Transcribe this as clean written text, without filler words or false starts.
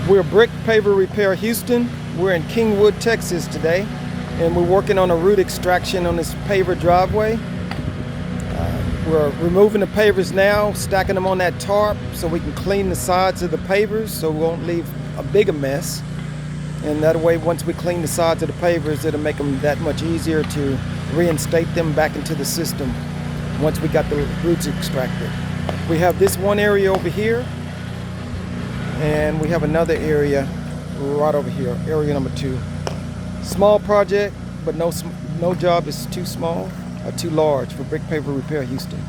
We're Brick Paver Repair Houston. We're in Kingwood, Texas today, and we're working on a root extraction on this paver driveway. We're removing the pavers now, stacking them on that tarp so we can clean the sides of the pavers so we won't leave a bigger mess. And that way, once we clean the sides of the pavers, it'll make them that much easier to reinstate them back into the system once we got the roots extracted. We have this one area over here, and we have another area right over here, area number 2. Small project, but no job is too small or too large for Brick Paver Repair Houston.